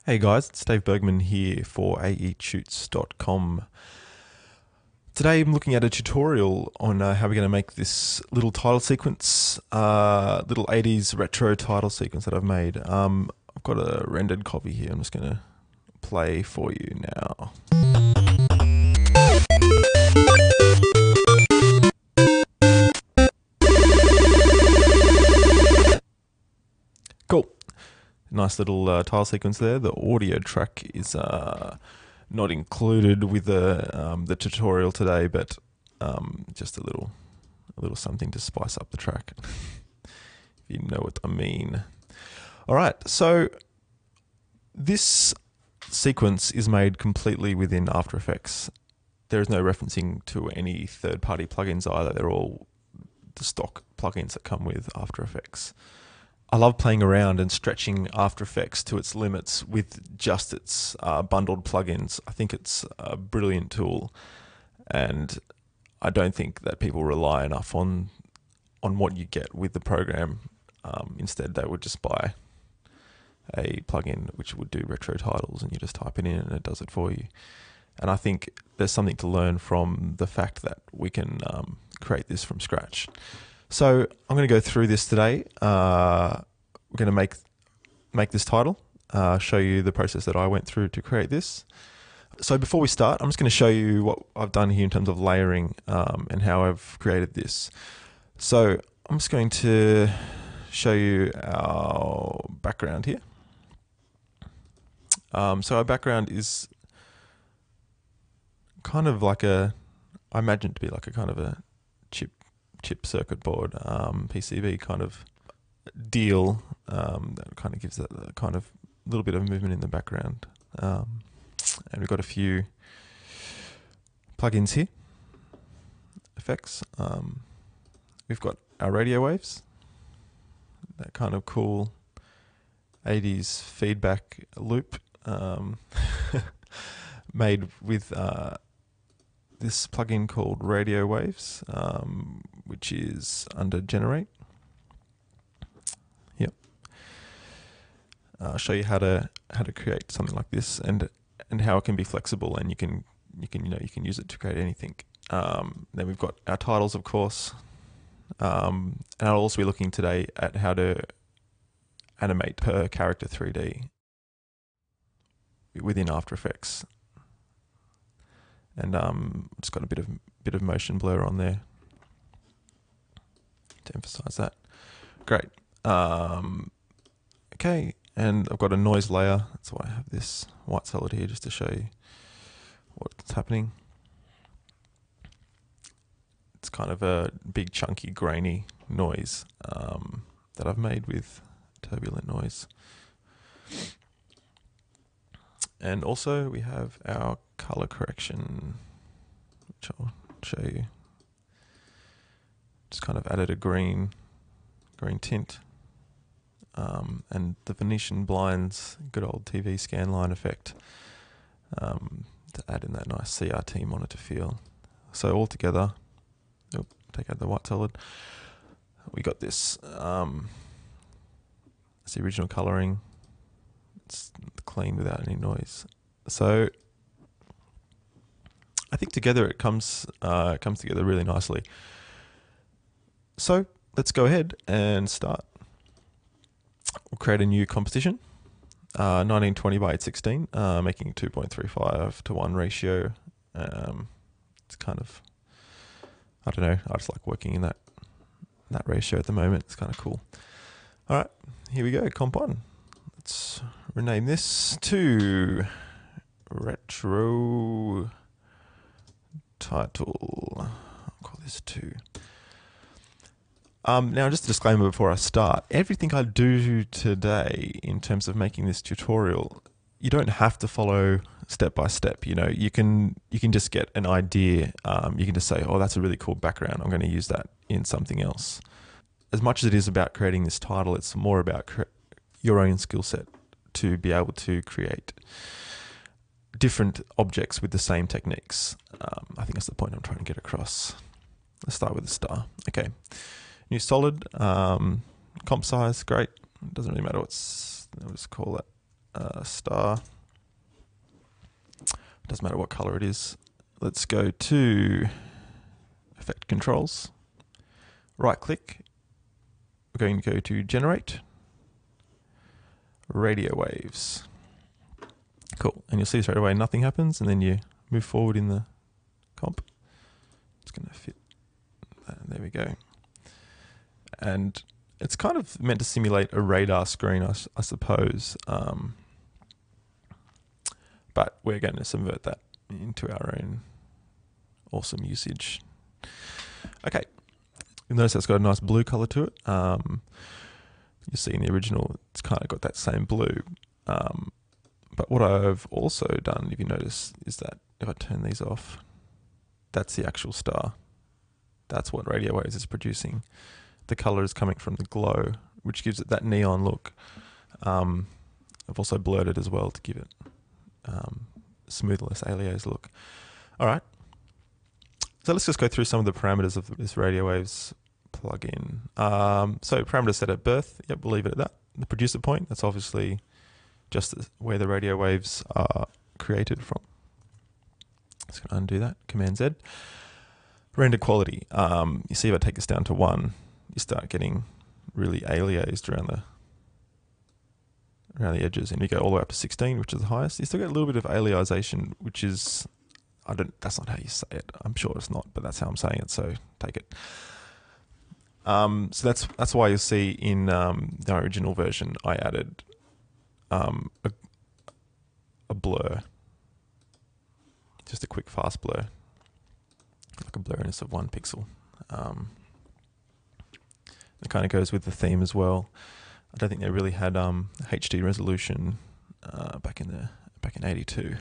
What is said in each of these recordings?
Hey guys, it's Dave Bergman here for aetutes.com. Today I'm looking at a tutorial on how we're going to make this little title sequence, little 80s retro title sequence that I've made. I've got a rendered copy here. I'm just going to play for you now. Cool. Nice little title sequence there. The audio track is not included with the tutorial today, but just a little something to spice up the track. If you know what I mean. All right, so this sequence is made completely within After Effects. There is no referencing to any third-party plugins either. They're all the stock plugins that come with After Effects. I love playing around and stretching After Effects to its limits with just its bundled plugins. I think it's a brilliant tool, and I don't think that people rely enough on what you get with the program. Instead, they would just buy a plugin which would do retro titles, and you just type it in and it does it for you. And I think there's something to learn from the fact that we can create this from scratch. So I'm going to go through this today. We're going to make this title, show you the process that I went through to create this. So before we start, I'm just going to show you what I've done here in terms of layering and how I've created this. So I'm just going to show you our background here. So our background is kind of like I imagine it to be like a kind of a chip circuit board, PCB kind of deal, that kind of gives that kind of little bit of movement in the background. And we've got a few plugins here, effects. We've got our radio waves, that kind of cool 80s feedback loop, made with this plugin called Radio Waves, which is under Generate. Yep. I'll show you how to create something like this and how it can be flexible, and you can use it to create anything. Then we've got our titles, of course, and I'll also be looking today at how to animate per character 3D within After Effects. And just got a bit of motion blur on there to emphasize that. Great. Okay, and I've got a noise layer. That's why I have this white solid here, just to show you what's happening. It's kind of a big, chunky, grainy noise that I've made with turbulent noise. And also we have our color correction, which I'll show you. Just kind of added a green tint, and the Venetian blinds, good old TV scan line effect, to add in that nice CRT monitor feel. So all together, take out the white solid, we got this. It's the original coloring. It's clean without any noise. So I think together it comes together really nicely. So let's go ahead and start. We'll create a new composition, 1920 by 816, making 2.35 to 1 ratio. It's kind of, I don't know, I just like working in that ratio at the moment. It's kind of cool. All right, here we go, comp on. Let's rename this to retro title. I'll call this 2. Now, just a disclaimer before I start. Everything I do today in terms of making this tutorial, you don't have to follow step by step. You know, you can just get an idea. You can just say, oh, that's a really cool background. I'm going to use that in something else. As much as it is about creating this title, it's more about your own skill set to be able to create different objects with the same techniques. I think that's the point I'm trying to get across. Let's start with the star. Okay, new solid, comp size, great. It doesn't really matter I'll just call that star. Doesn't matter what color it is. Let's go to Effect Controls. Right click. We're going to go to Generate. Radio waves. Cool. And you'll see straight away nothing happens, and then you move forward in the comp. It's going to fit. There we go. And it's kind of meant to simulate a radar screen, I suppose. But we're going to subvert that into our own awesome usage. Okay. You'll notice it's got a nice blue color to it. You see in the original, it's kind of got that same blue. But what I've also done, if you notice, is that if I turn these off, that's the actual star. That's what radio waves is producing. The color is coming from the glow, which gives it that neon look. I've also blurred it as well to give it smoothness, alias look. All right. So let's just go through some of the parameters of this radio waves plugin. So parameters set at birth. Yep, we'll leave it at that. The producer point, that's obviously just where the radio waves are created from. Just going to undo that. Command Z. Render quality. You see if I take this down to 1, you start getting really aliased around the edges, and you go all the way up to 16, which is the highest. You still get a little bit of aliasation, which is, that's not how you say it. I'm sure it's not, but that's how I'm saying it, so take it. So that's why you'll see in the original version, I added a blur, just a quick fast blur, like a blurriness of 1 pixel. It kind of goes with the theme as well. I don't think they really had HD resolution back in 82.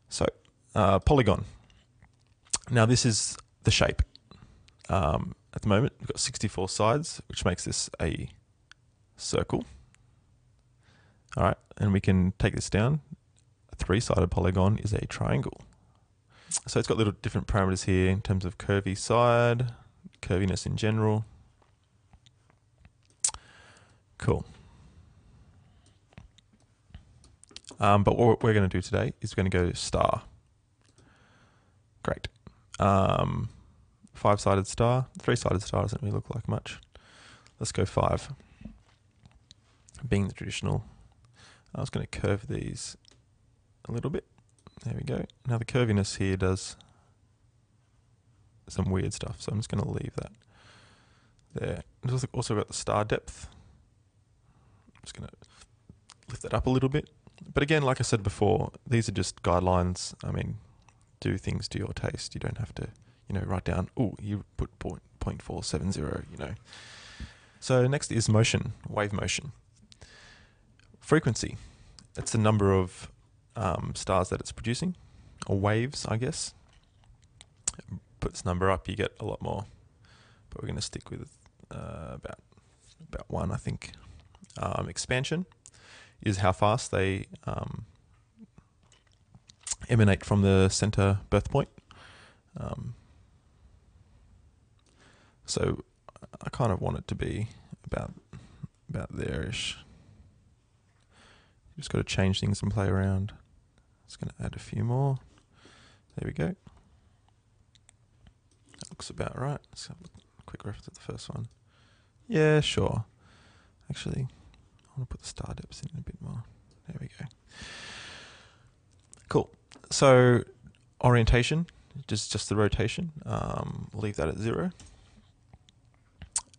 So polygon. Now this is the shape. At the moment we've got 64 sides, which makes this a circle. All right, and we can take this down. A 3-sided polygon is a triangle. So it's got little different parameters here in terms of curvy side, curviness in general. Cool. But what we're going to do today is we're going to go star. Great. 5-sided star. 3-sided star doesn't really look like much. Let's go 5. Being the traditional, I was going to curve these a little bit. There we go. Now the curviness here does some weird stuff, so I'm just going to leave that there. It's also got the star depth. I'm just going to lift that up a little bit. But again, like I said before, these are just guidelines. I mean, do things to your taste. You don't have to, write down, you put 0.470, So next is motion, wave motion. Frequency. It's the number of stars that it's producing, or waves, I guess. Put this number up, you get a lot more. But we're going to stick with about 1, I think. Expansion is how fast they emanate from the center birth point. So I kind of want it to be about there-ish. Just got to change things and play around. Just going to add a few more. There we go. That looks about right. Let's have a quick reference at the first one. Yeah, sure. Actually, I want to put the star depths in a bit more. There we go. Cool. So orientation, just the rotation. Leave that at 0.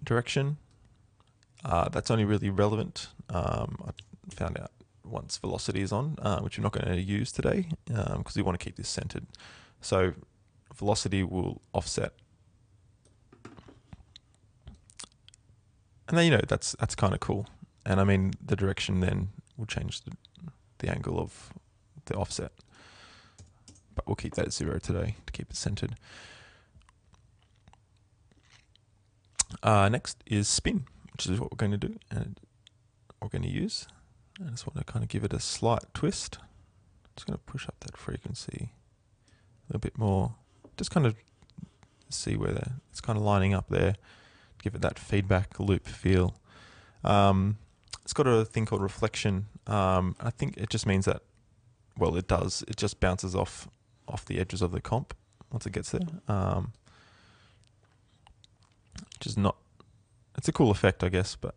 Direction, that's only really relevant. I found out once velocity is on, which we're not going to use today because we want to keep this centered. So velocity will offset. And then, that's kind of cool. And I mean, the direction then will change the angle of the offset. But we'll keep that at 0 today to keep it centered. Next is spin, which is what we're going to do and we're going to use. I just want to kind of give it a slight twist. Just going to push up that frequency a little bit more. Just kind of see where it's kind of lining up there. Give it that feedback loop feel. It's got a thing called reflection I think it just means that, well, it does. It just bounces off the edges of the comp once it gets there. Which is not. It's a cool effect, I guess, but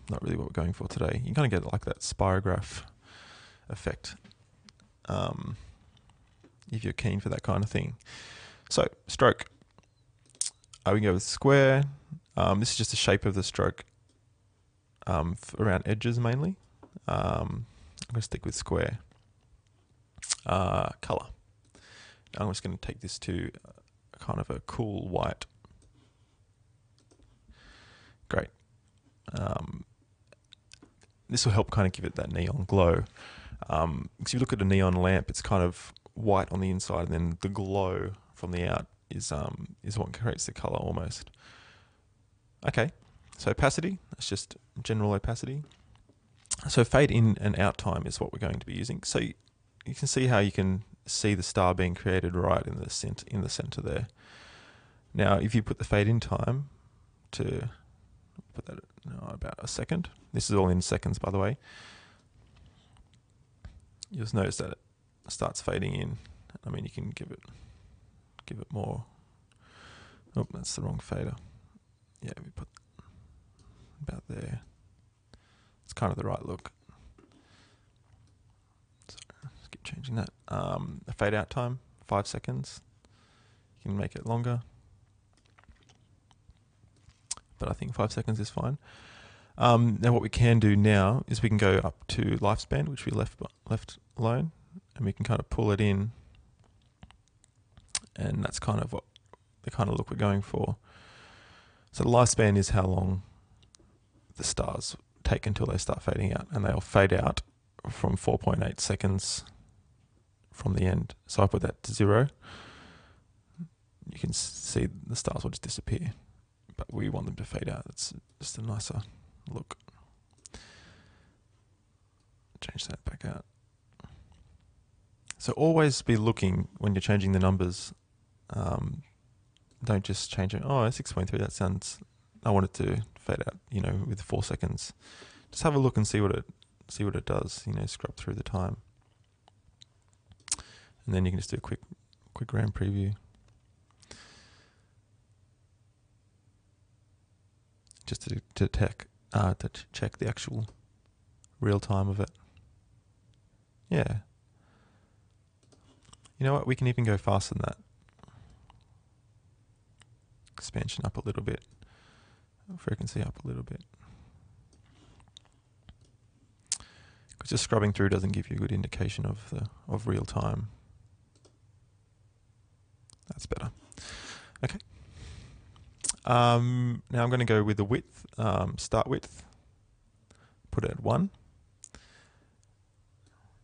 not really what we're going for today. You kind of get like that spirograph effect. If you're keen for that kind of thing. So, stroke. We can go with square. This is just the shape of the stroke around edges mainly. I'm going to stick with square. Color. I'm just going to take this to kind of a cool white. Great. This will help kind of give it that neon glow. Because if you look at a neon lamp, it's kind of white on the inside, and then the glow from the out is what creates the color almost. Okay, so opacity, that's just general opacity. So fade in and out time is what we're going to be using. So you can see how you can see the star being created right in the center there. Now, if you put the fade in time to put that about a second. This is all in seconds, by the way. You'll just notice that it starts fading in. I mean, you can give it more. Oh, that's the wrong fader. Yeah, we put about there. It's kind of the right look. So let's keep changing that. The fade out time, 5 seconds. You can make it longer, but I think 5 seconds is fine. Now what we can do now is we can go up to lifespan, which we left alone, and we can kind of pull it in, and that's kind of the kind of look we're going for. So the lifespan is how long the stars take until they start fading out, and they'll fade out from 4.8 seconds from the end. So I put that to 0. You can see the stars will just disappear, but we want them to fade out. It's just a nicer look. Change that back out. So always be looking when you're changing the numbers. Don't just change it. Oh, 6.3. That sounds. I want it to fade out. With 4 seconds. Just have a look and see what it does. Scrub through the time, and then you can just do a quick RAM preview. Just to check the actual real time of it. Yeah. You know what? We can even go faster than that. Expansion up a little bit. Frequency up a little bit. Because just scrubbing through doesn't give you a good indication of real time. That's better. Okay. Now I'm going to go with the width, start width, put it at 1,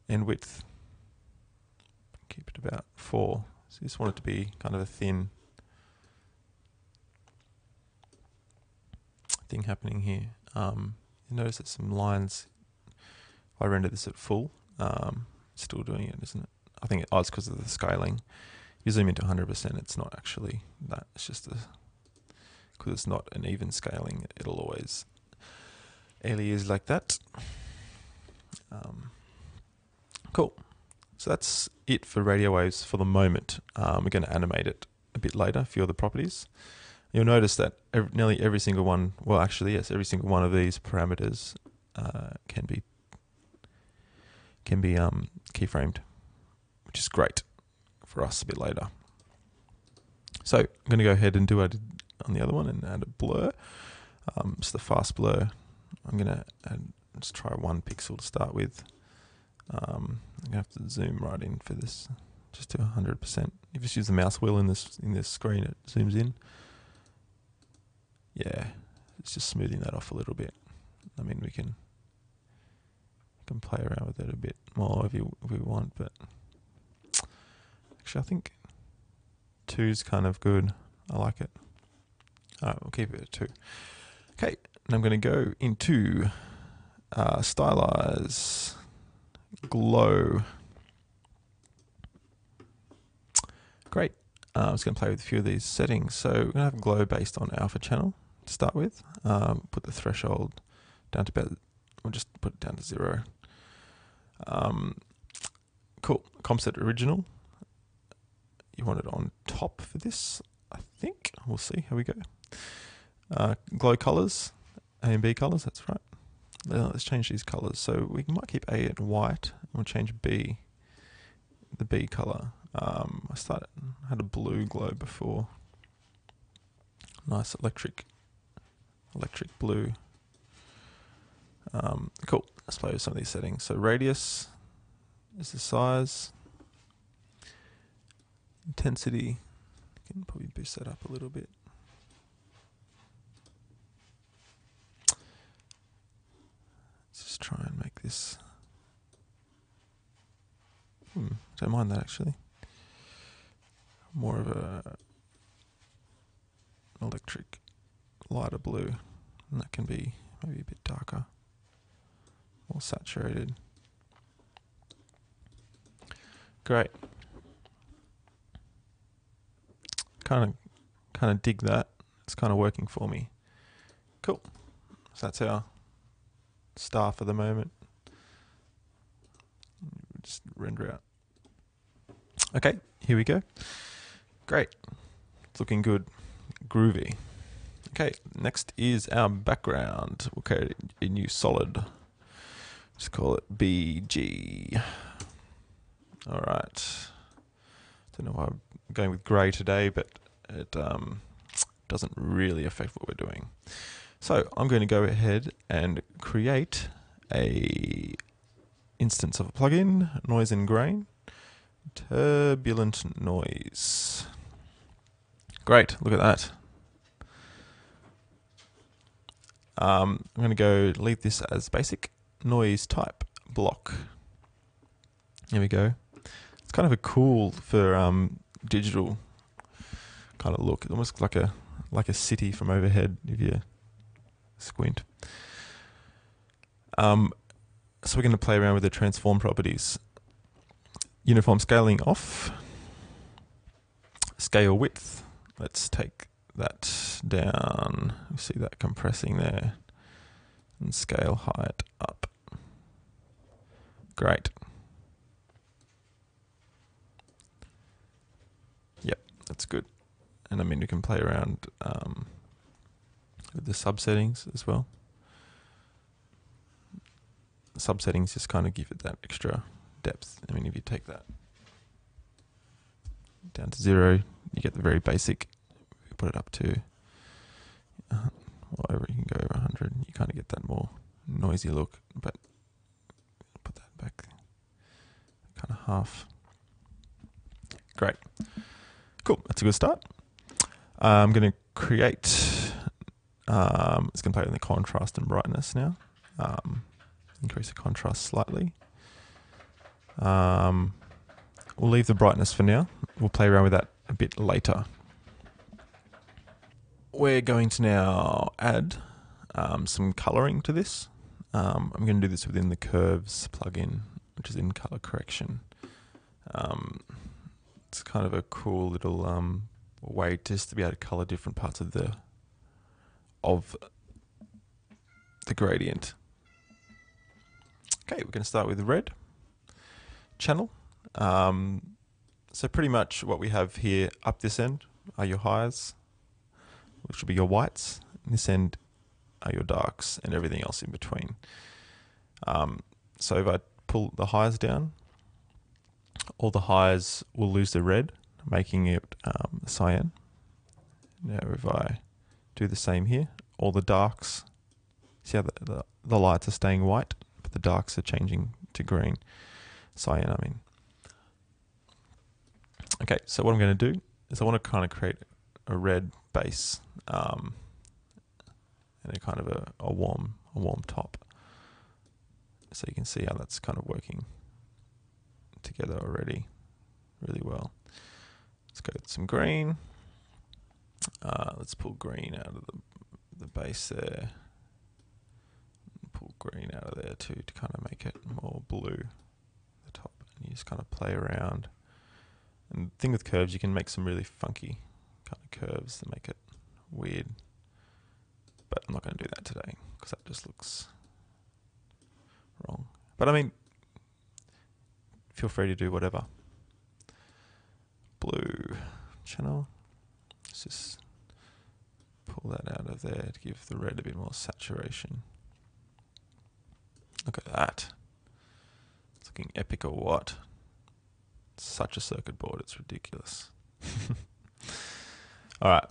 end width, keep it about 4. So you just want it to be kind of a thin thing happening here. You notice that some lines, if I render this at full, still doing it, isn't it? I think it's because of the scaling. If you zoom into 100%, it's not actually that, it's just because it's not an even scaling, it'll always alias like that. Cool. So that's it for radio waves for the moment. We're going to animate it a bit later, a few other properties. You'll notice that nearly every single one, well actually yes, every single one of these parameters can be keyframed, which is great for us a bit later. So I'm going to go ahead and do what I did on the other one and add a blur. It's the fast blur. I'm going to just try 1 pixel to start with. I'm going to have to zoom right in for this, just to 100%. If you just use the mouse wheel in this screen, it zooms in. Yeah, it's just smoothing that off a little bit. I mean, we can play around with it a bit more if we want, but actually I think 2 is kind of good. I like it. Alright, we'll keep it at 2. Okay, and I'm going to go into stylize, glow. Great. I'm just going to play with a few of these settings. So we're going to have glow based on alpha channel to start with. Put the threshold down to about We'll just put it down to 0. Cool. Comset original. You want it on top for this, I think. We'll see how we go. Glow colors, A and B colors, that's right. Let's change these colors. So we might keep A at white, and we'll change B, the B color. I had a blue glow before. Nice electric blue. Cool. Let's play with some of these settings. So radius is the size. Intensity, can probably boost that up a little bit. Let's just try and make this. Don't mind that actually. More of a electric, lighter blue, and that can be maybe a bit darker, more saturated. Great. Kind of dig that. It's kind of working for me. Cool. So that's our star for the moment. Just render out. Okay, here we go. Great. It's looking good. Groovy. Okay, next is our background. We'll create a new solid. Just call it BG. All right. Don't know why I'm going with grey today, but it doesn't really affect what we're doing. So I'm going to go ahead and create a instance of a plugin, noise and grain, turbulent noise. Great, look at that. I'm going to go leave this as basic noise type block. There we go. It's kind of a cool for digital kind of look. It almost looks like a city from overhead if you squint. So we're going to play around with the transform properties. Uniform scaling off. Scale width. Let's take that down. You see that compressing there. And scale height up. Great. Yep, that's good. And I mean, we can play around with the subsettings as well. Subsettings just kind of give it that extra depth. I mean, if you take that down to 0, you get the very basic. If you put it up to whatever, you can go over 100. You kind of get that more noisy look, but put that back kind of half. Great. Cool. That's a good start. I'm going to create, it's going to play with the contrast and brightness now. Increase the contrast slightly. We'll leave the brightness for now. We'll play around with that a bit later. We're going to now add some coloring to this. I'm going to do this within the curves plugin, which is in color correction. It's kind of a cool little way just to be able to color different parts of the gradient. Okay, we're going to start with red channel. So pretty much what we have here up this end are your highs, which will be your whites, and this end are your darks, and everything else in between. So if I pull the highs down, all the highs will lose the red, making it cyan. Now if I do the same here, all the darks, see how the lights are staying white, but the darks are changing to green. Cyan, I mean. Okay, so what I'm going to do is I want to kind of create a red base and a kind of a warm top. So you can see how that's kind of working together already really well. Let's go with some green. Let's pull green out of the base there. Pull green out of there too to kind of make it more blue, the top. And you just kind of play around. And the thing with curves, you can make some really funky kind of curves that make it weird. But I'm not going to do that today because that just looks But I mean, feel free to do whatever. Blue channel. Let's just pull that out of there to give the red a bit more saturation. Look at that. It's looking epic or what? It's such a circuit board, it's ridiculous. All right,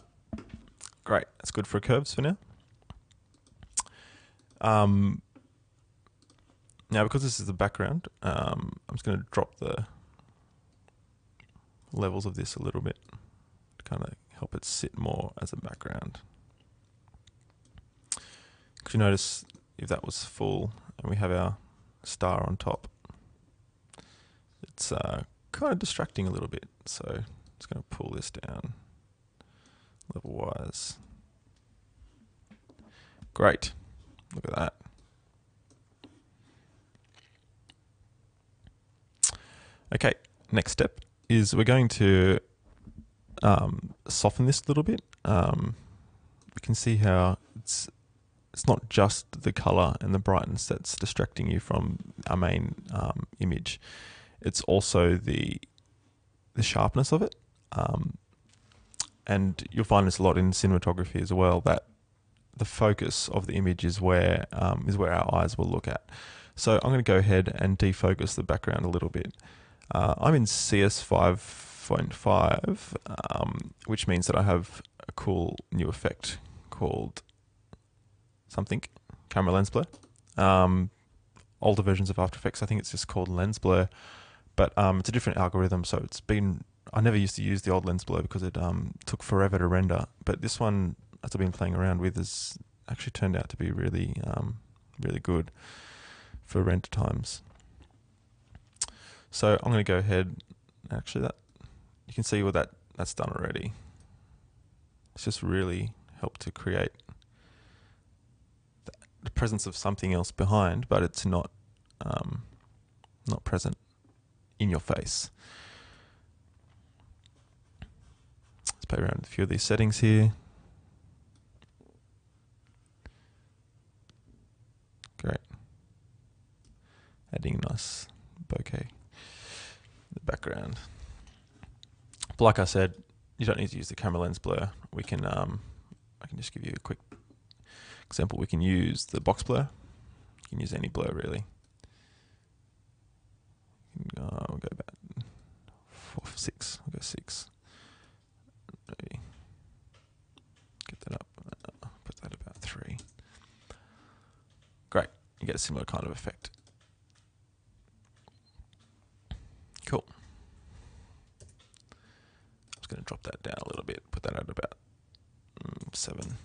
great. That's good for curves for now. Now, because this is the background, I'm just going to drop the levels of this a little bit to kind of help it sit more as a background. Could you notice if that was full and we have our star on top, it's kind of distracting a little bit. So I'm just going to pull this down level wise. Great. Look at that. Okay, next step is we're going to soften this a little bit. We can see how it's not just the color and the brightness that's distracting you from our main image. It's also the sharpness of it. And you'll find this a lot in cinematography as well, that the focus of the image is where our eyes will look at. So I'm going to go ahead and defocus the background a little bit. I'm in CS 5.5, which means that I have a cool new effect called something, camera lens blur. Older versions of After Effects, I think it's just called lens blur, but it's a different algorithm. So I never used to use the old lens blur because it took forever to render. But this one, as I've been playing around with, has actually turned out to be really, really good for render times. So I'm going to go ahead. Actually, that you can see what that's done already. It's just really helped to create the presence of something else behind, but it's not present in your face. Let's play around with a few of these settings here. Great. Adding a nice bokeh in the background. But like I said, you don't need to use the camera lens blur. We can I can just give you a quick example. We can use the box blur. You can use any blur really. We'll go about 6. We'll go 6. Maybe get that up. Put that about 3. Great. You get a similar kind of effect. Cool. I'm just going to drop that down a little bit. Put that at about 7.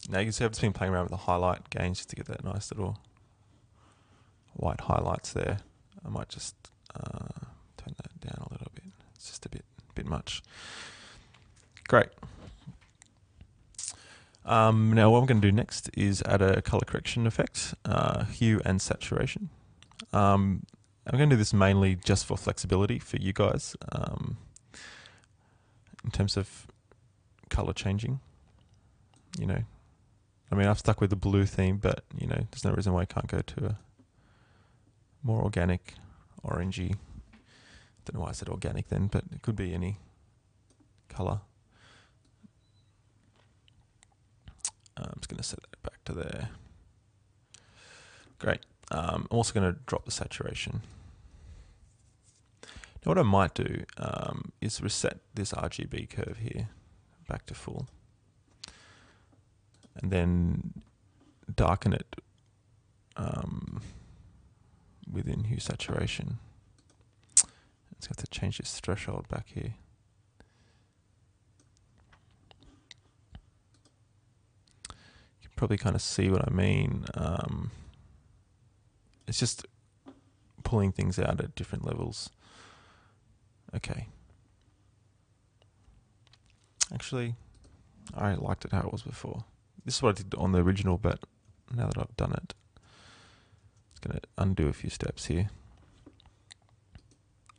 Now you can see I've just been playing around with the highlight gains just to get that nice little white highlights there. I might just turn that down a little bit. It's just a bit much. Great. Now what I'm going to do next is add a color correction effect, hue and saturation. I'm going to do this mainly just for flexibility for you guys, in terms of color changing. You know, I mean, I've stuck with the blue theme, but you know, there's no reason why I can't go to a more organic, orangey. Don't know why I said organic then, but it could be any color. I'm just going to set that back to there. Great. I'm also going to drop the saturation. Now what I might do is reset this RGB curve here back to full, and then darken it within hue saturation. Let's have to change this threshold back here. You can probably kind of see what I mean. It's just pulling things out at different levels. Okay. Actually, I liked it how it was before. This is what I did on the original, but now that I've done it, it's going to undo a few steps here.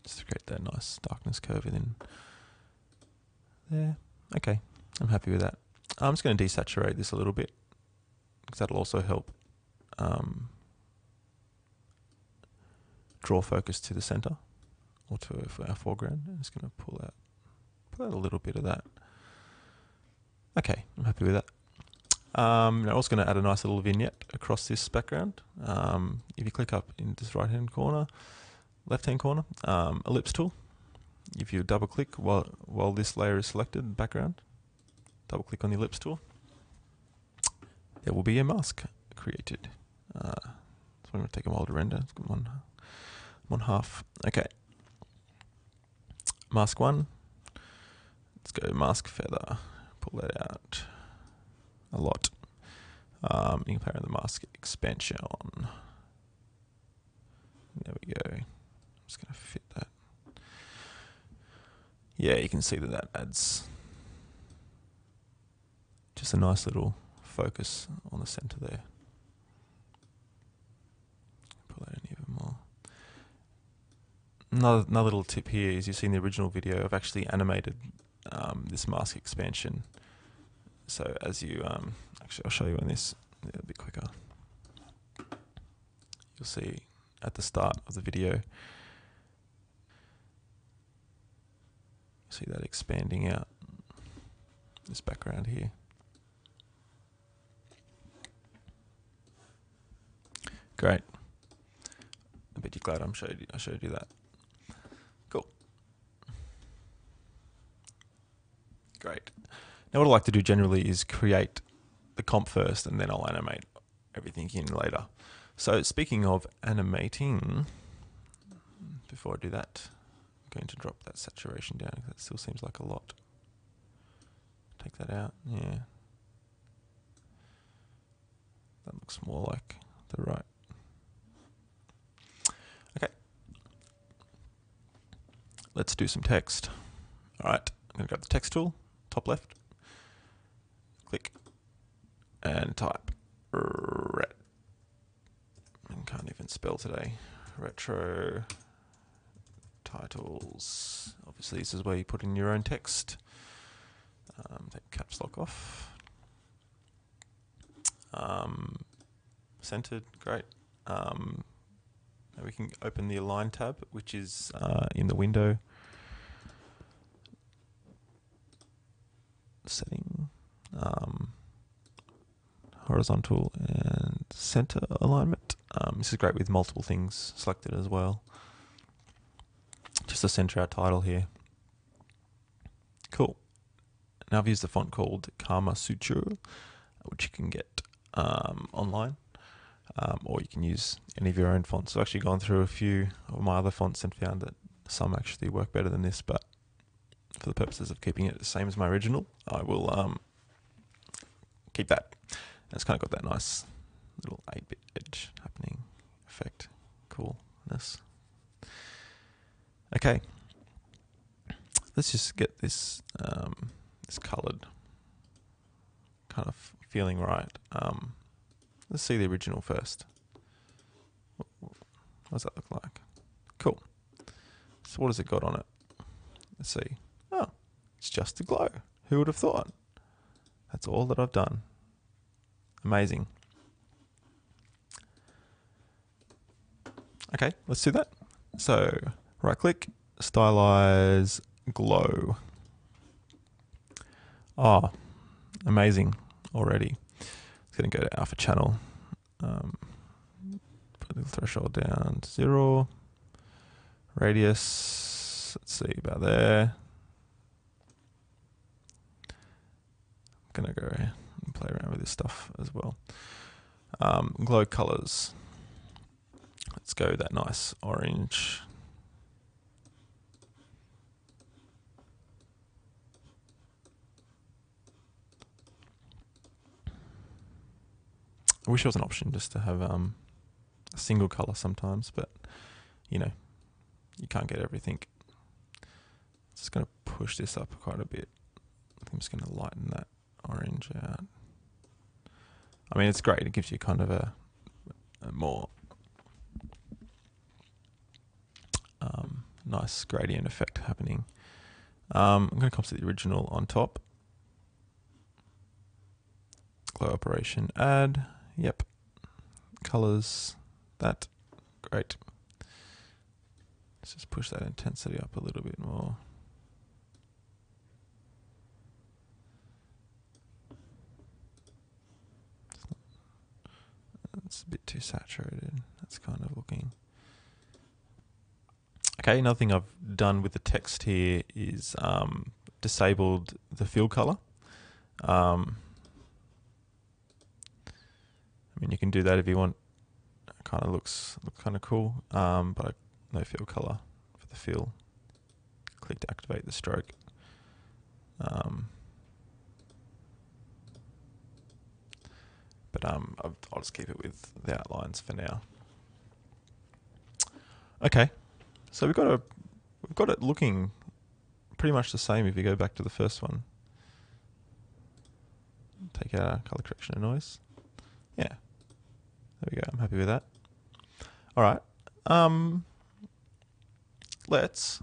Just to create that nice darkness curve within there. Okay, I'm happy with that. I'm just going to desaturate this a little bit, because that'll also help draw focus to the center or to our foreground. I'm just going to pull out a little bit of that. Okay, I'm happy with that. Now I'm also going to add a nice little vignette across this background. If you click up in this right-hand corner, left-hand corner, ellipse tool. If you double-click while this layer is selected, background, double-click on the ellipse tool, there will be a mask created. So I'm going to take a while to render. It's got one half. Okay. Mask 1. Let's go mask feather. Pull that out a lot. You can play around the mask expansion. There we go. I'm just going to fit that. Yeah, you can see that adds just a nice little focus on the center there. Pull that in even more. Another little tip here is, you see in the original video, I've actually animated this mask expansion. So as you, actually I'll show you on this, a bit quicker. You'll see at the start of the video, see that expanding out this background here. Great. I bet you're glad I showed you that. Cool. Great. Now what I like to do generally is create the comp first, and then I'll animate everything in later. So speaking of animating, before I do that, I'm going to drop that saturation down, because that still seems like a lot. Take that out, yeah. That looks more like the right. Okay. Let's do some text. All right, I'm going to grab the text tool, top left, click, and type I can't even spell today. Retro titles. Obviously, this is where you put in your own text. Take caps lock off. Centered, great. Now we can open the Align tab, which is in the window. Setting. Horizontal and center alignment. This is great with multiple things selected as well. Just to center our title here. Cool. Now I've used a font called Kama Sutra, which you can get online, or you can use any of your own fonts. I've actually gone through a few of my other fonts and found that some actually work better than this, but for the purposes of keeping it the same as my original, I will keep that. And it's kind of got that nice little 8-bit edge happening effect. Coolness. Okay. Let's just get this this coloured kind of feeling right. Let's see the original first. What does that look like? Cool. So what has it got on it? Let's see. Oh, it's just a glow. Who would have thought? That's all that I've done. Amazing. Okay, let's do that. So right click, stylize glow. Oh, amazing already. It's going to go to alpha channel. Put the threshold down to 0. Radius, let's see, about there. I'm going to go and play around with this stuff as well. Glow colors. Let's go that nice orange. I wish there was an option just to have a single color sometimes, but you know, you can't get everything. Just going to push this up quite a bit. I think I'm just going to lighten that orange out. I mean, it's great. It gives you kind of a more nice gradient effect happening. I'm going to copy the original on top. Glow operation, add. Yep. Colors. That. Great. Let's just push that intensity up a little bit more. It's a bit too saturated. That's kind of looking. Okay, another thing I've done with the text here is disabled the fill color. I mean, you can do that if you want. It kind of looks kind of cool, but no fill color for the fill. Click to activate the stroke. But I'll just keep it with the outlines for now. Okay, so we've got it looking pretty much the same if you go back to the first one. Take out our color correction and noise. Yeah, there we go. I'm happy with that. All right, let's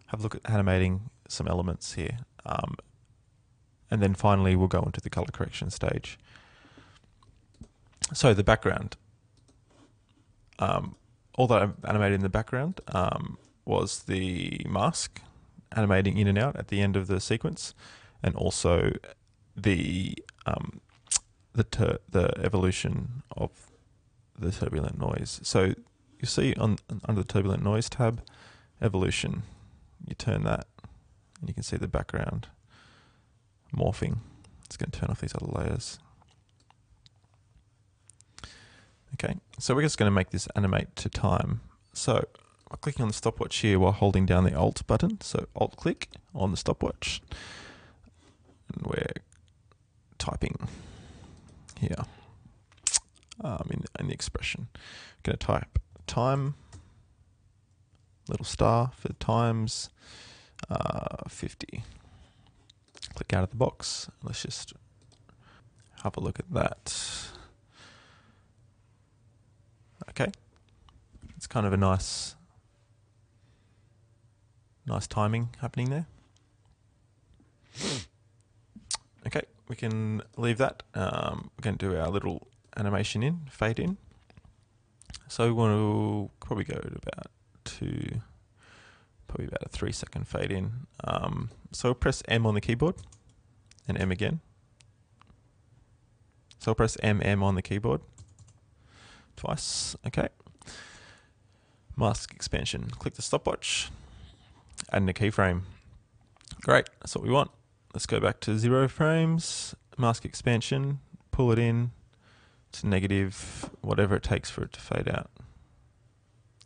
have a look at animating some elements here, and then finally we'll go into the color correction stage. So the background, all that I animated in the background was the mask animating in and out at the end of the sequence, and also the evolution of the turbulent noise. So you see under the turbulent noise tab, evolution, you turn that, and you can see the background morphing. It's going to turn off these other layers. Okay, so we're just going to make this animate to time. So I'm clicking on the stopwatch here while holding down the Alt button. So Alt click on the stopwatch, and we're typing here in the expression. I'm going to type time, little star for times 50. Click out of the box. Let's just have a look at that. Okay, it's kind of a nice timing happening there. Okay, we can leave that. We're going to do our little animation fade in. So we want to probably go to about a 3-second fade in. So press M on the keyboard and M again. So I'll press M on the keyboard twice. Okay. Mask expansion. Click the stopwatch. Add in a keyframe. Great. That's what we want. Let's go back to 0 frames. Mask expansion. Pull it in to negative, whatever it takes for it to fade out.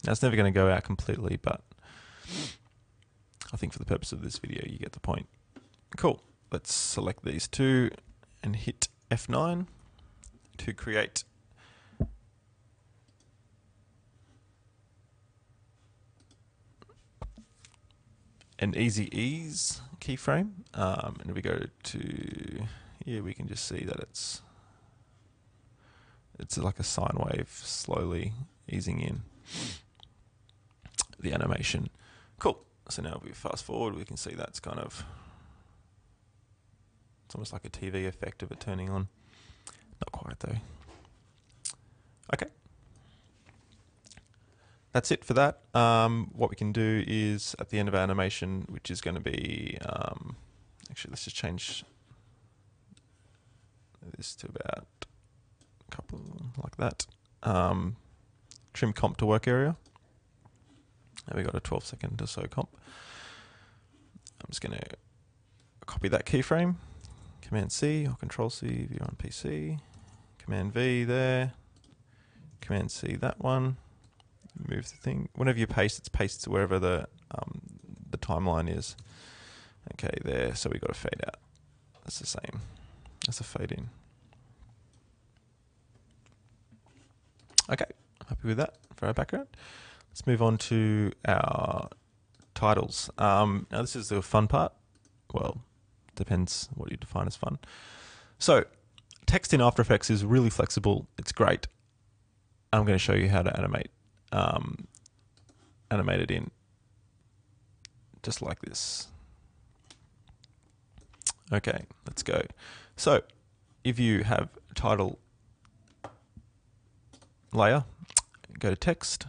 Now it's never going to go out completely, but I think for the purpose of this video, you get the point. Cool. Let's select these two and hit F9 to create an easy ease keyframe, and if we go to here, we can just see that it's like a sine wave slowly easing in the animation. Cool. So now if we fast forward, we can see that's kind of, it's almost like a TV effect of it turning on. Not quite though. Okay. That's it for that. What we can do is at the end of our animation, which is going to be, actually let's just change this to about a couple like that. Trim comp to work area. And we got a 12-second or so comp. I'm just going to copy that keyframe. Command C or Control C if you're on PC. Command V there. Command C that one. Move the thing. Whenever you paste, it's pasted to wherever the timeline is. Okay, there. So we got a fade out. That's the same. That's a fade in. Okay, happy with that for our background. Let's move on to our titles. Now this is the fun part. Well, depends what you define as fun. So text in After Effects is really flexible. It's great. I'm going to show you how to animate it in just like this. Okay, let's go. So if you have a title layer, go to text,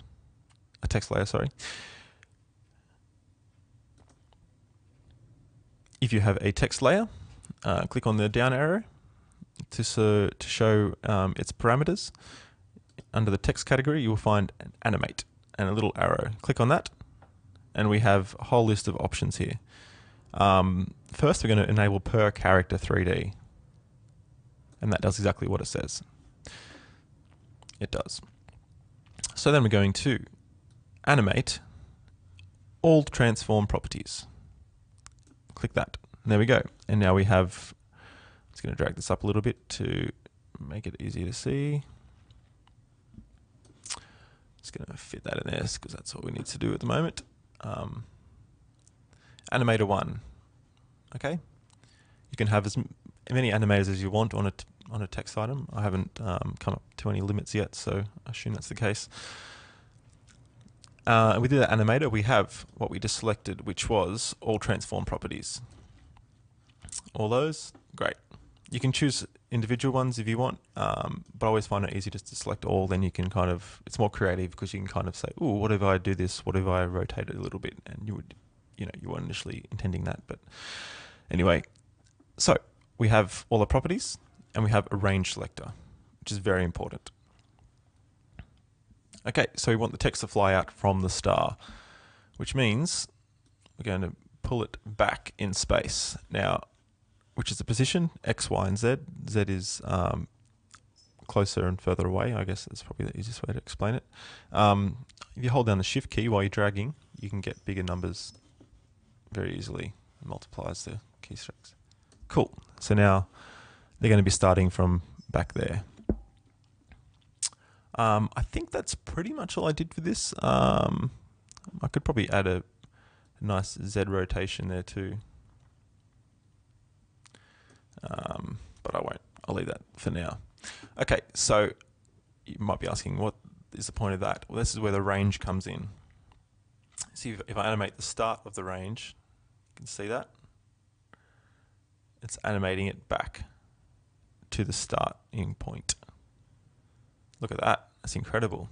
a text layer, sorry. if you have a text layer, click on the down arrow to show its parameters. Under the text category, you will find an animate and a little arrow. Click on that, and we have a whole list of options here. First, we're going to enable per character 3D, and that does exactly what it says. It does. So then we're going to animate all transform properties. Click that. And there we go. And now we have, I'm just going to drag this up a little bit to make it easier to see. Just going to fit that in there because that's all we need to do at the moment. Animator 1. Okay. You can have as many animators as you want on a text item. I haven't come up to any limits yet, so I assume that's the case. Within the animator, we have what we just selected, which was all transform properties. All those, great. You can choose individual ones if you want, but I always find it easy just to select all. Then you can kind of, it's more creative because you can kind of say, "Oh, what if I do this? What if I rotate it a little bit?" And you would, you weren't initially intending that, but anyway. So we have all the properties, and we have a range selector, which is very important. Okay, so we want the text to fly out from the star, which means we're going to pull it back in space. Now, which is the position, X, Y, and Z. Z is closer and further away. I guess that's probably the easiest way to explain it. If you hold down the Shift key while you're dragging, you can get bigger numbers very easily. It multiplies the keystrokes. Cool. So now they're going to be starting from back there. I think that's pretty much all I did for this. I could probably add a nice Z rotation there too. But I won't. I'll leave that for now. Okay, so you might be asking, what is the point of that? Well, this is where the range comes in. See, if I animate the start of the range, you can see that. It's animating it back to the starting point. Look at that. That's incredible.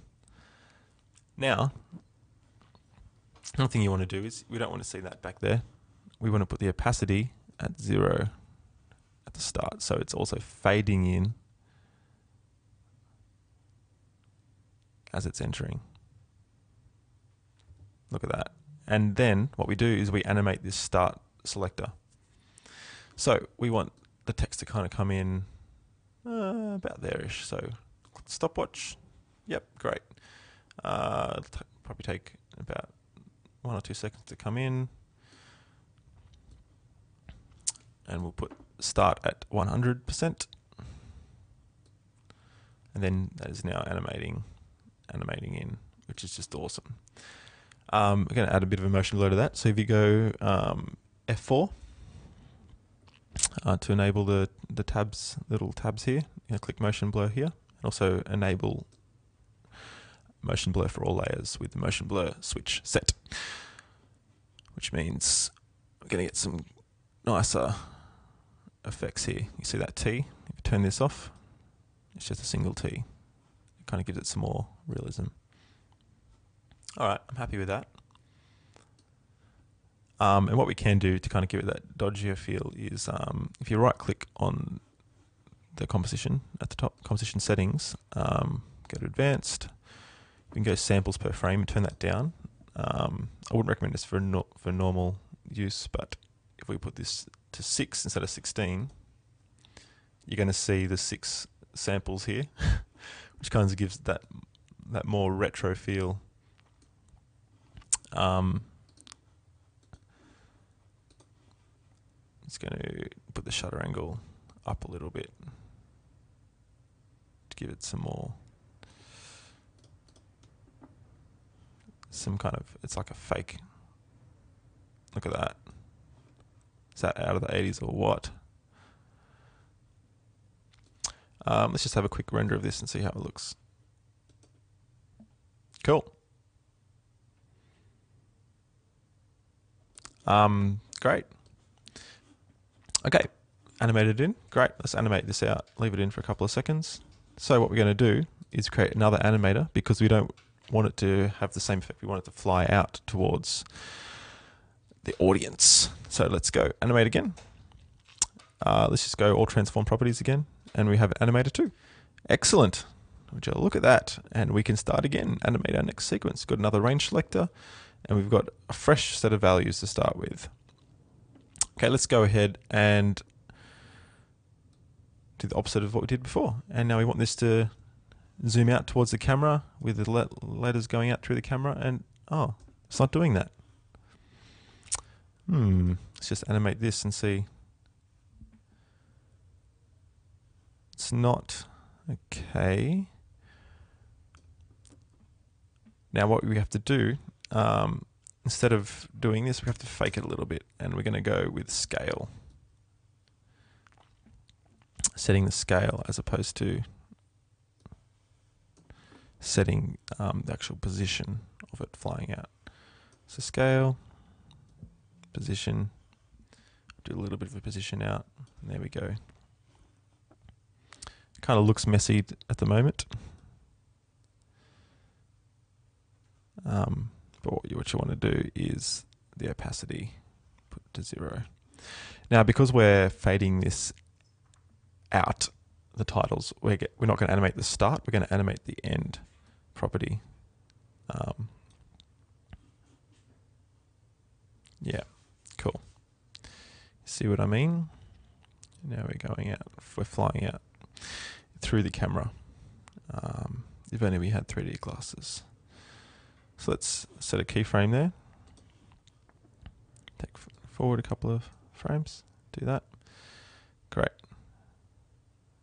Now, another thing you want to do is, we don't want to see that back there. We want to put the opacity at 0 at the start, so it's also fading in as it's entering. Look at that. And then what we do is we animate this start selector. So we want the text to kind of come in about there-ish. So stopwatch. Yep, great. It'll probably take about 1 or 2 seconds to come in. And we'll put start at 100%. And then that is now animating in, which is just awesome. We're going to add a bit of a motion blur to that. So if you go F4 to enable the tabs, little tabs here, click motion blur here, and also enable motion blur for all layers with the motion blur switch set, which means we're going to get some nicer effects here. You see that T? If you turn this off, it's just a single T. It kind of gives it some more realism. All right, I'm happy with that. And what we can do to kind of give it that dodgier feel is if you right click on the composition at the top, composition settings, go to advanced, we can go samples per frame and turn that down. I wouldn't recommend this for normal use, but if we put this to 6 instead of 16, you're going to see the 6 samples here, which kind of gives that more retro feel. It's going to put the shutter angle up a little bit to give it some kind of, it's like a fake. Look at that. Is that out of the 80s or what? Let's just have a quick render of this and see how it looks. Cool. Great. Okay, animated in. Great. Let's animate this out. Leave it in for a couple of seconds. So what we're going to do is create another animator because we don't want it to have the same effect. We want it to fly out towards the audience. So let's go animate again. Let's just go all transform properties again, and we have animator 2. Excellent. Would you look at that? And we can start again, animate our next sequence. Got another range selector, and we've got a fresh set of values to start with. Okay, let's go ahead and do the opposite of what we did before. And now we want this to zoom out towards the camera with the letters going out through the camera, and oh, it's not doing that. Let's just animate this and see. It's not okay. Now what we have to do, instead of doing this, we have to fake it a little bit, and we're going to go with scale. Setting the scale as opposed to setting the actual position of it flying out. So scale, position, do a little bit of a position out, and there we go. Kind of looks messy at the moment. But what you want to do is the opacity, put to 0. Now, because we're fading this out, the titles, we're not going to animate the start, we're going to animate the end property. Yeah, cool. See what I mean? Now we're going out, we're flying out through the camera. If only we had 3D glasses. So let's set a keyframe there. Take forward a couple of frames. Do that. Great.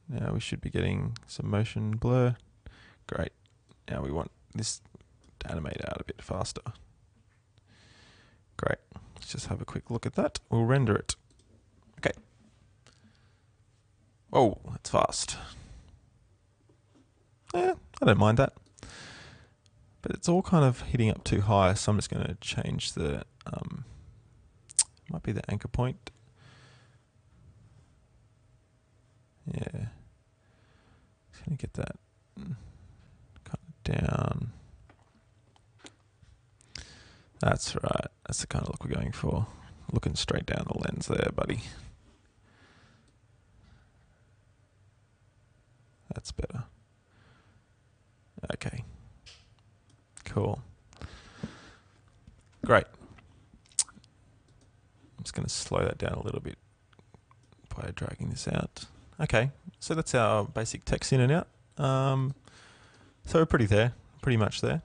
Now we should be getting some motion blur. Great. Now we want this to animate out a bit faster. Great. Let's just have a quick look at that. We'll render it. Okay. Oh, that's fast. I don't mind that. But it's all kind of hitting up too high, so I'm just going to change the, might be the anchor point. Yeah. Just going to get that kind of down. That's right. That's the kind of look we're going for. Looking straight down the lens there, buddy. That's better. Okay. Cool. Great. I'm just going to slow that down a little bit by dragging this out. Okay, so that's our basic text in and out. So we're pretty much there.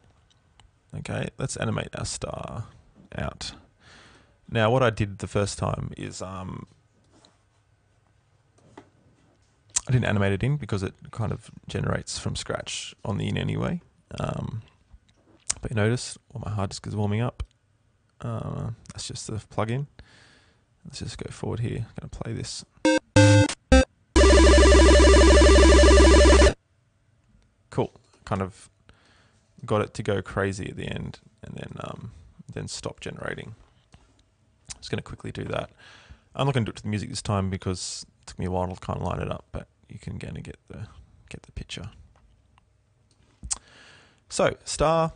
Okay, let's animate our star out. Now what I did the first time is I didn't animate it in because it kind of generates from scratch on the in anyway. But you notice, my hard disk is warming up. That's just the plugin. Let's just go forward here. I'm going to play this. Cool. Kind of got it to go crazy at the end, and then stop generating. Just going to quickly do that. I'm not going to do it to the music this time because it took me a while to kind of line it up, but you can kind of get the picture. So star.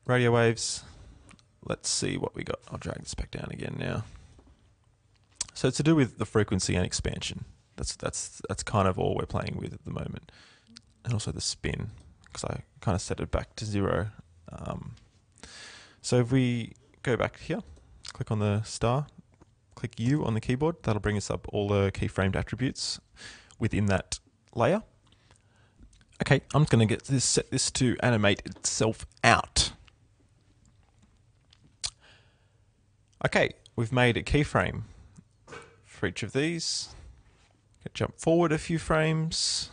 Radio waves. Let's see what we got. I'll drag this back down again now. So it's to do with the frequency and expansion. That's kind of all we're playing with at the moment, and also the spin, because I kind of set it back to 0. So if we go back here, click on the star, click U on the keyboard. That'll bring us up all the keyframed attributes within that layer. Okay, I'm just going to set this to animate itself out. Okay, we've made a keyframe for each of these. Jump forward a few frames.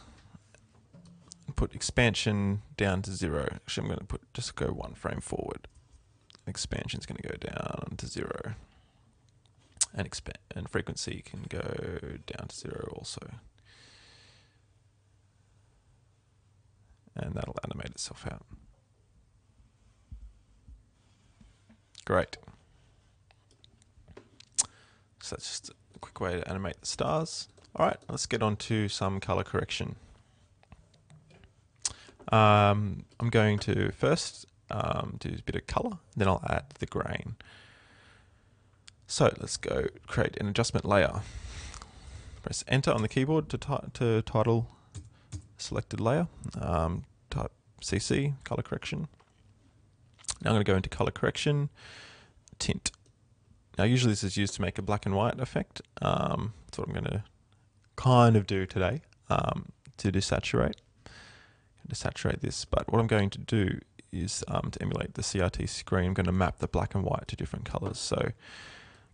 Put expansion down to 0. Actually, I'm going to just go 1 frame forward. Expansion's going to go down to 0, and frequency can go down to 0 also. And that'll animate itself out. Great. So that's just a quick way to animate the stars. All right, let's get on to some color correction. I'm going to first do a bit of color, then I'll add the grain. So let's go create an adjustment layer. Press enter on the keyboard to title selected layer. Type CC, color correction. Now I'm going to go into color correction, tint. Now usually this is used to make a black and white effect. That's what I'm going to kind of do today, to desaturate. Desaturate this, but what I'm going to do is to emulate the CRT screen, I'm going to map the black and white to different colors. So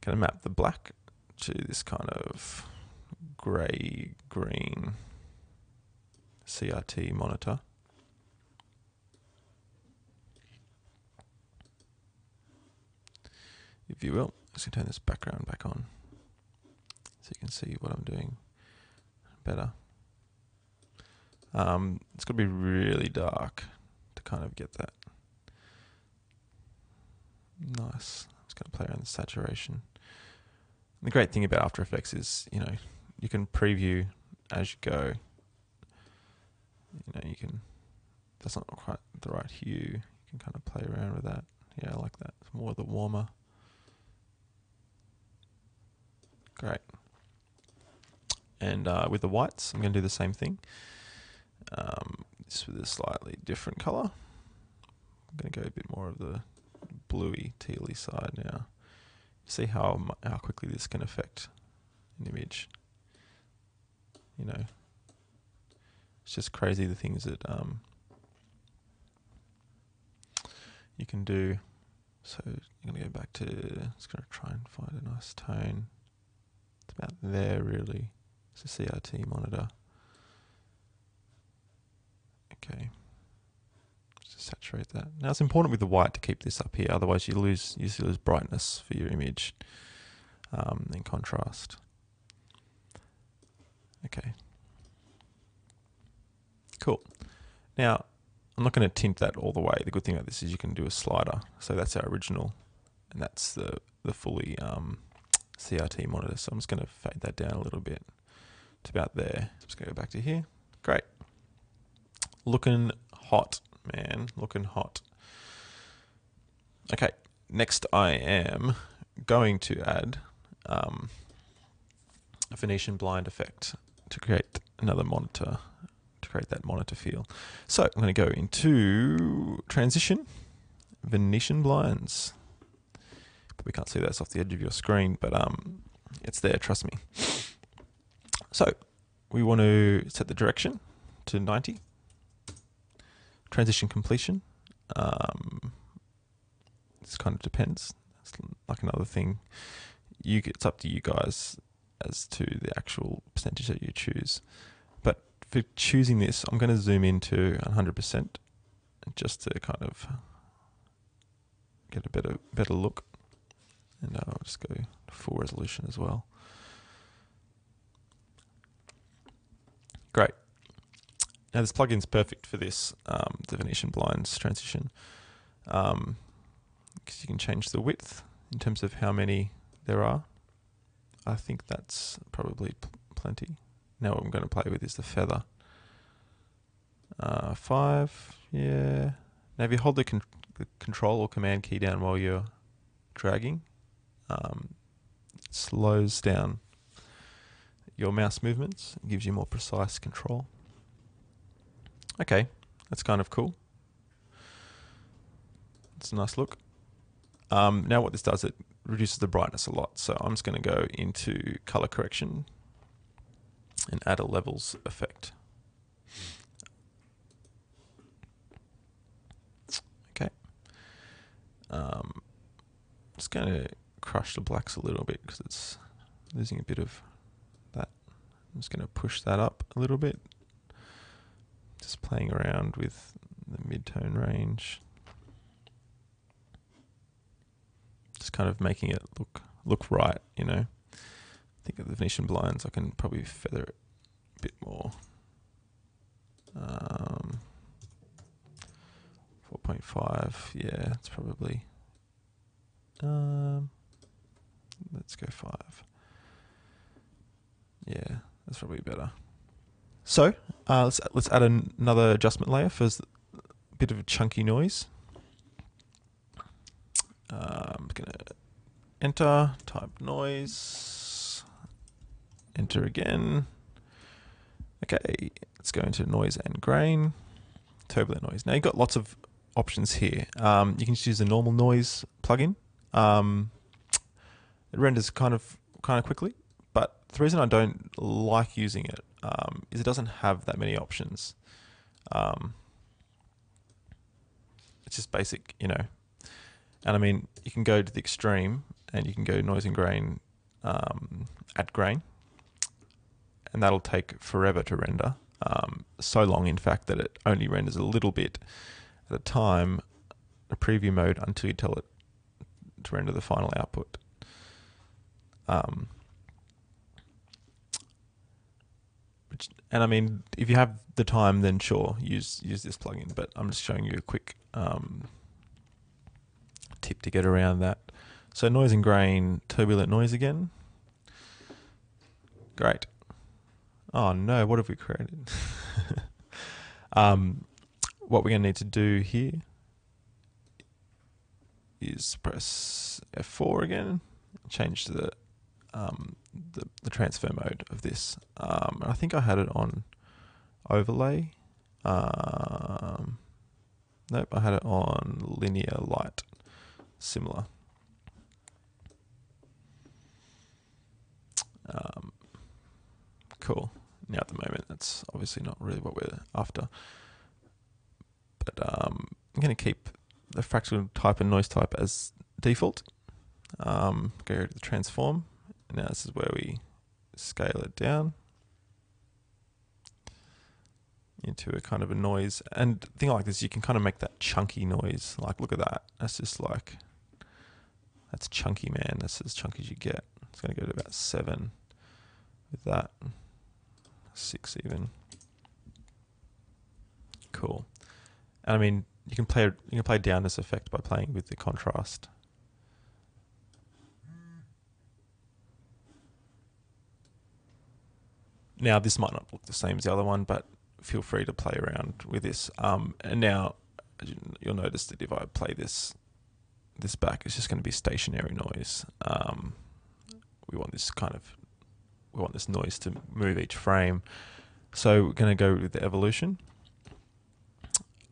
I'm going to map the black to this kind of grey green CRT monitor. If you will, I'm just going to turn this background back on so you can see what I'm doing better. It's got to be really dark to kind of get that nice. I'm just going to play around with saturation. The great thing about After Effects is, you know, you can preview as you go. You know, you can, that's not quite the right hue. You can kind of play around with that. Yeah, I like that. It's more the warmer. Great. And with the whites, I'm going to do the same thing. This with a slightly different color. I'm going to go a bit more of the bluey, tealy side now. See how quickly this can affect an image. You know, it's just crazy the things that you can do. So I'm going to go back to, just going to try and find a nice tone. It's about there really. It's a CRT monitor. Okay, just saturate that. Now it's important with the white to keep this up here, otherwise you lose brightness for your image and contrast. Okay, cool. Now I'm not going to tint that all the way. The good thing about this is you can do a slider. So that's our original, and that's the fully CRT monitor. So I'm just going to fade that down a little bit to about there. Just going to go back to here. Great. Looking hot, man. Looking hot. Okay, next I am going to add a Venetian blind effect to create another monitor, to create that monitor feel. So I'm going to go into transition, Venetian blinds. Probably can't see that's off the edge of your screen, but it's there, trust me. So we want to set the direction to 90. Transition completion. This kind of depends. It's like another thing. It's up to you guys as to the actual percentage that you choose. But for choosing this, I'm going to zoom into 100% just to kind of get a better look. And I'll just go full resolution as well. Great. Now this plugin's perfect for this, the Venetian blinds transition, because you can change the width in terms of how many there are. I think that's probably plenty. Now what I'm going to play with is the feather. 5, yeah. Now if you hold the control or command key down while you're dragging, it slows down your mouse movements, it gives you more precise control. Okay, that's kind of cool. It's a nice look. Now what this does, it reduces the brightness a lot. So I'm just going to go into color correction and add a levels effect. Okay. Just going to crush the blacks a little bit because it's losing a bit of that. I'm just going to push that up a little bit. Just playing around with the mid-tone range. Just kind of making it look right, you know. I think of the Venetian blinds, I can probably feather it a bit more. 4.5, yeah, it's probably. Let's go 5. Yeah, that's probably better. So let's add another adjustment layer for a bit of a chunky noise. I'm gonna enter, type noise, enter again. Okay, let's go into noise and grain, turbulent noise. Now you've got lots of options here. You can just use the normal noise plugin. It renders kind of quickly, but the reason I don't like using it is it doesn't have that many options. It's just basic, you know. And I mean, you can go to the extreme and you can go noise and grain, add grain, and that'll take forever to render. So long, in fact, that it only renders a little bit at a time, a preview mode, until you tell it to render the final output. And I mean, if you have the time, then sure, use this plugin. But I'm just showing you a quick tip to get around that. So noise and grain, turbulent noise again. Great. Oh no, what have we created? What we're going to need to do here is press F4 again, change to the transfer mode of this. I think I had it on overlay. Nope, I had it on linear light, similar. Cool. Now at the moment, that's obviously not really what we're after. But I'm going to keep the fractal type and noise type as default. Go to the transform. Now this is where we scale it down into a kind of a noise. And a thing like this, you can kind of make that chunky noise. Like, look at that. That's just like, that's chunky, man. That's as chunky as you get. It's going to go to about 7 with that. 6 even. Cool. And I mean, you can play down this effect by playing with the contrast. Now this might not look the same as the other one, but feel free to play around with this. And now you'll notice that if I play this back, it's just going to be stationary noise. We want this noise to move each frame. So we're going to go with the evolution.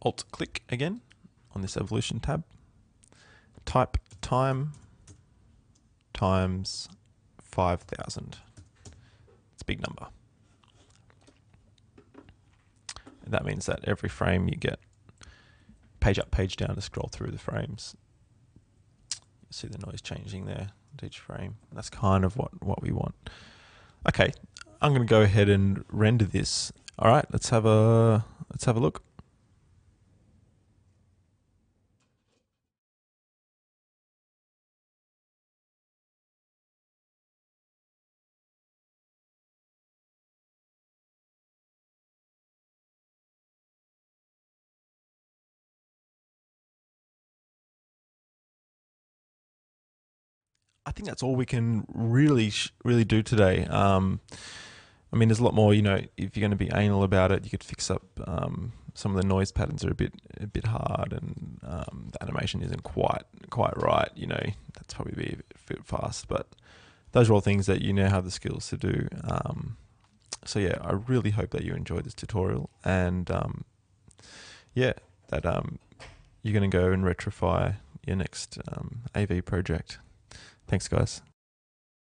Alt click again on this evolution tab. Type time times 5,000. It's a big number. And that means that every frame you get page up, page down to scroll through the frames. You see the noise changing there at each frame. That's kind of what we want. Okay, I'm going to go ahead and render this. All right, let's have a look. I think that's all we can really do today. I mean, there's a lot more. You know, if you're going to be anal about it, you could fix up some of the noise patterns are a bit hard, and the animation isn't quite right. You know, that's probably be a bit fast, but those are all things that you now have the skills to do. So yeah, I really hope that you enjoyed this tutorial, and yeah, that you're going to go and retrofy your next AV project. Thanks, guys.